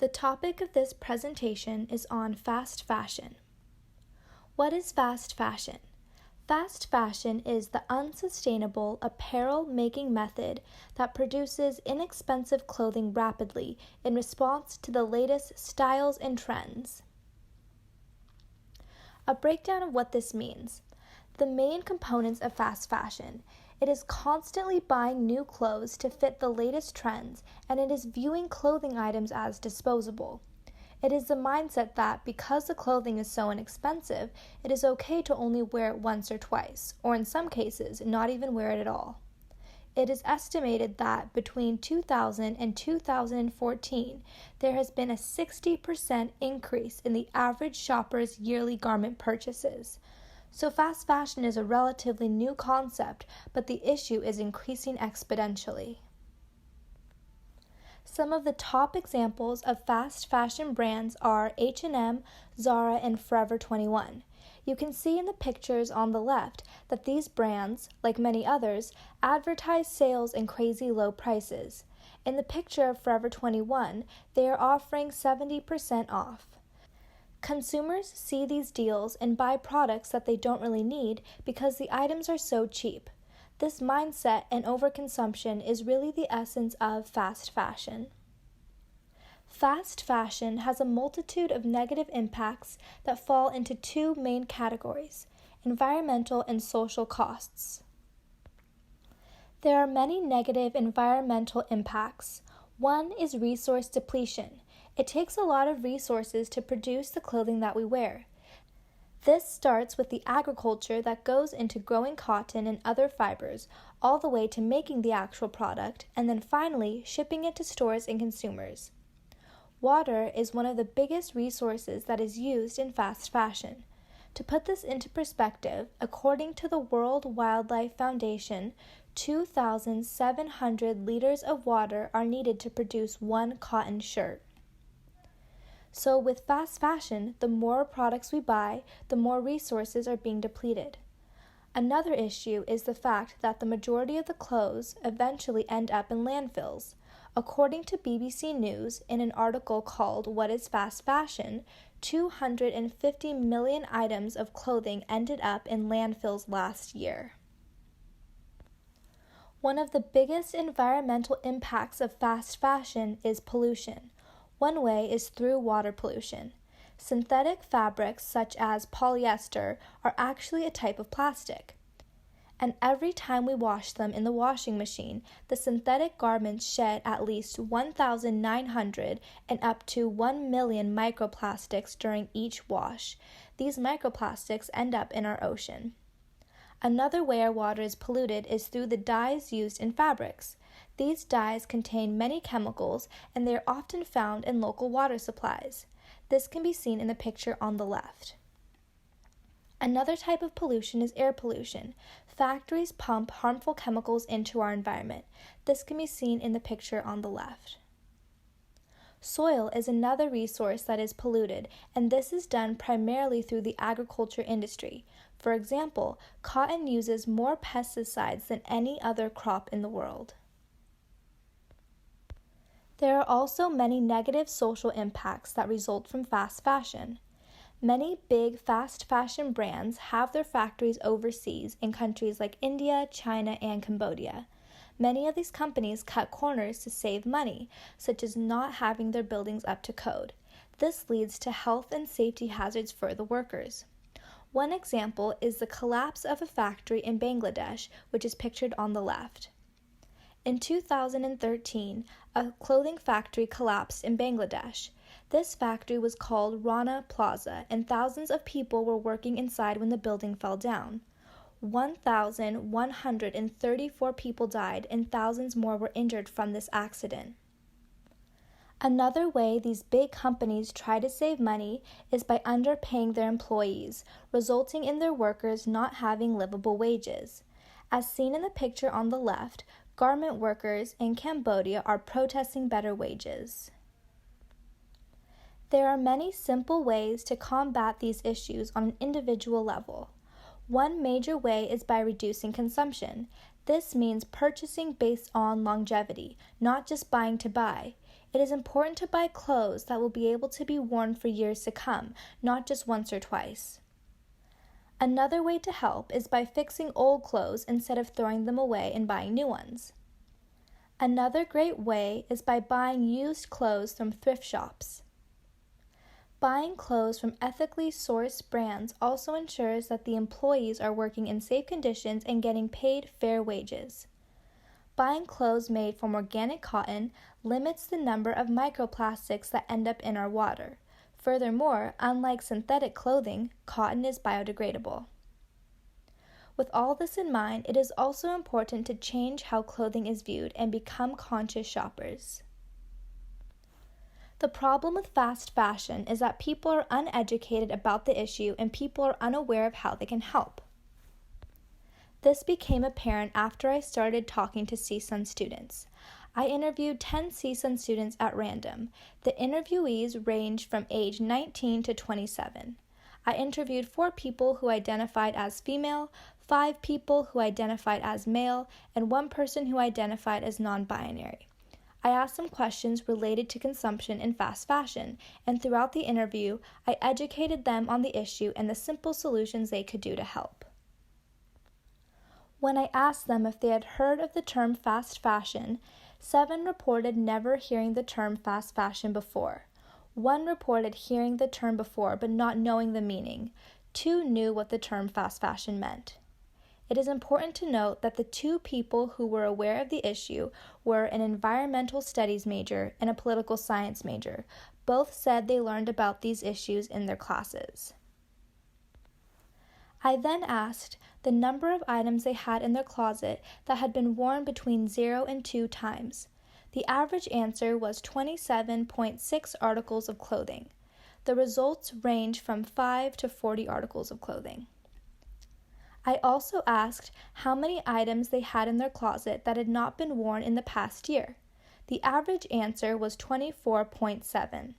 The topic of this presentation is on fast fashion. What is fast fashion? Fast fashion is the unsustainable apparel making method that produces inexpensive clothing rapidly in response to the latest styles and trends. A breakdown of what this means. The main components of fast fashion. It is constantly buying new clothes to fit the latest trends, and it is viewing clothing items as disposable. It is the mindset that because the clothing is so inexpensive, it is okay to only wear it once or twice, or in some cases, not even wear it at all. It is estimated that between 2000 and 2014, there has been a 60% increase in the average shopper's yearly garment purchases. So fast fashion is a relatively new concept, but the issue is increasing exponentially. Some of the top examples of fast fashion brands are H&M, Zara, and Forever 21. You can see in the pictures on the left that these brands, like many others, advertise sales and crazy low prices. In the picture of Forever 21, they are offering 70% off. Consumers see these deals and buy products that they don't really need because the items are so cheap. This mindset and overconsumption is really the essence of fast fashion. Fast fashion has a multitude of negative impacts that fall into two main categories: environmental and social costs. There are many negative environmental impacts. One is resource depletion. It takes a lot of resources to produce the clothing that we wear. This starts with the agriculture that goes into growing cotton and other fibers, all the way to making the actual product, and then finally shipping it to stores and consumers. Water is one of the biggest resources that is used in fast fashion. To put this into perspective, according to the World Wildlife Foundation, 2,700 liters of water are needed to produce one cotton shirt. So with fast fashion, the more products we buy, the more resources are being depleted. Another issue is the fact that the majority of the clothes eventually end up in landfills. According to BBC News, in an article called "What is Fast Fashion?", 250 million items of clothing ended up in landfills last year. One of the biggest environmental impacts of fast fashion is pollution. One way is through water pollution. Synthetic fabrics such as polyester are actually a type of plastic. And every time we wash them in the washing machine, the synthetic garments shed at least 1,900 and up to 1 million microplastics during each wash. These microplastics end up in our ocean. Another way our water is polluted is through the dyes used in fabrics. These dyes contain many chemicals, and they are often found in local water supplies. This can be seen in the picture on the left. Another type of pollution is air pollution. Factories pump harmful chemicals into our environment. This can be seen in the picture on the left. Soil is another resource that is polluted, and this is done primarily through the agriculture industry. For example, cotton uses more pesticides than any other crop in the world. There are also many negative social impacts that result from fast fashion. Many big fast fashion brands have their factories overseas in countries like India, China, and Cambodia. Many of these companies cut corners to save money, such as not having their buildings up to code. This leads to health and safety hazards for the workers. One example is the collapse of a factory in Bangladesh, which is pictured on the left. In 2013, a clothing factory collapsed in Bangladesh. This factory was called Rana Plaza, and thousands of people were working inside when the building fell down. 1,134 people died, and thousands more were injured from this accident. Another way these big companies try to save money is by underpaying their employees, resulting in their workers not having livable wages. As seen in the picture on the left, garment workers in Cambodia are protesting better wages. There are many simple ways to combat these issues on an individual level. One major way is by reducing consumption. This means purchasing based on longevity, not just buying to buy. It is important to buy clothes that will be able to be worn for years to come, not just once or twice. Another way to help is by fixing old clothes instead of throwing them away and buying new ones. Another great way is by buying used clothes from thrift shops. Buying clothes from ethically sourced brands also ensures that the employees are working in safe conditions and getting paid fair wages. Buying clothes made from organic cotton limits the number of microplastics that end up in our water. Furthermore, unlike synthetic clothing, cotton is biodegradable. With all this in mind, it is also important to change how clothing is viewed and become conscious shoppers. The problem with fast fashion is that people are uneducated about the issue and people are unaware of how they can help. This became apparent after I started talking to CSUN students. I interviewed 10 CSUN students at random. The interviewees ranged from age 19 to 27. I interviewed 4 people who identified as female, 5 people who identified as male, and 1 person who identified as non-binary. I asked them questions related to consumption in fast fashion, and throughout the interview, I educated them on the issue and the simple solutions they could do to help. When I asked them if they had heard of the term fast fashion, 7 reported never hearing the term fast fashion before. 1 reported hearing the term before but not knowing the meaning. 2 knew what the term fast fashion meant. It is important to note that the 2 people who were aware of the issue were an environmental studies major and a political science major. Both said they learned about these issues in their classes. I then asked the number of items they had in their closet that had been worn between 0 and 2 times. The average answer was 27.6 articles of clothing. The results range from 5 to 40 articles of clothing. I also asked how many items they had in their closet that had not been worn in the past year. The average answer was 24.7.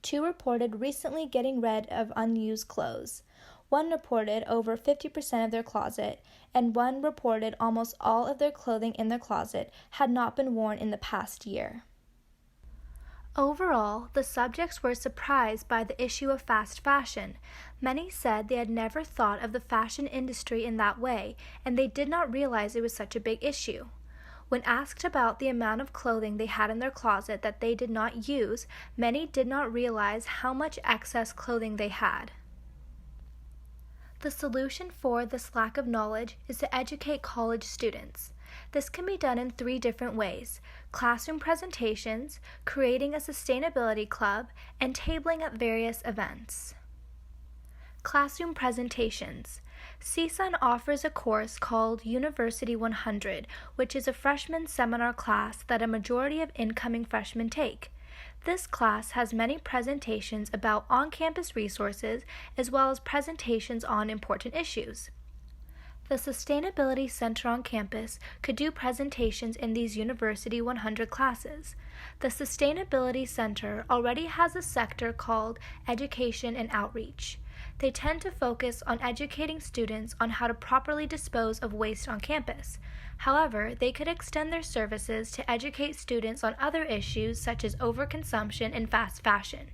2 reported recently getting rid of unused clothes. 1 reported over 50% of their closet, and 1 reported almost all of their clothing in their closet had not been worn in the past year. Overall, the subjects were surprised by the issue of fast fashion. Many said they had never thought of the fashion industry in that way, and they did not realize it was such a big issue. When asked about the amount of clothing they had in their closet that they did not use, many did not realize how much excess clothing they had. The solution for this lack of knowledge is to educate college students. This can be done in 3 different ways: classroom presentations, creating a sustainability club, and tabling at various events. Classroom presentations. CSUN offers a course called University 100, which is a freshman seminar class that a majority of incoming freshmen take. This class has many presentations about on-campus resources as well as presentations on important issues. The Sustainability Center on campus could do presentations in these University 100 classes. The Sustainability Center already has a sector called Education and Outreach. They tend to focus on educating students on how to properly dispose of waste on campus. However, they could extend their services to educate students on other issues such as overconsumption and fast fashion.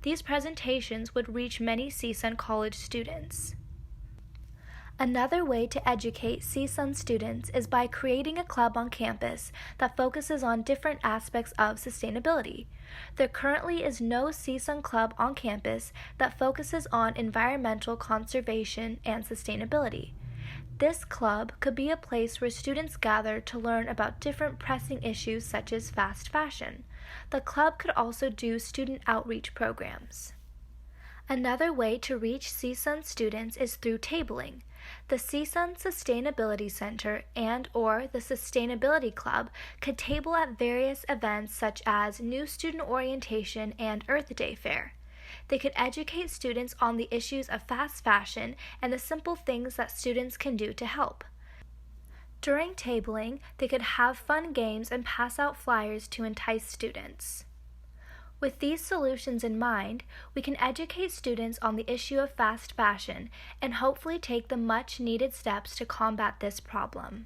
These presentations would reach many CSUN college students. Another way to educate CSUN students is by creating a club on campus that focuses on different aspects of sustainability. There currently is no CSUN club on campus that focuses on environmental conservation and sustainability. This club could be a place where students gather to learn about different pressing issues such as fast fashion. The club could also do student outreach programs. Another way to reach CSUN students is through tabling. The CSUN Sustainability Center and/or the Sustainability Club could table at various events such as New Student Orientation and Earth Day Fair. They could educate students on the issues of fast fashion and the simple things that students can do to help. During tabling, they could have fun games and pass out flyers to entice students. With these solutions in mind, we can educate students on the issue of fast fashion and hopefully take the much-needed steps to combat this problem.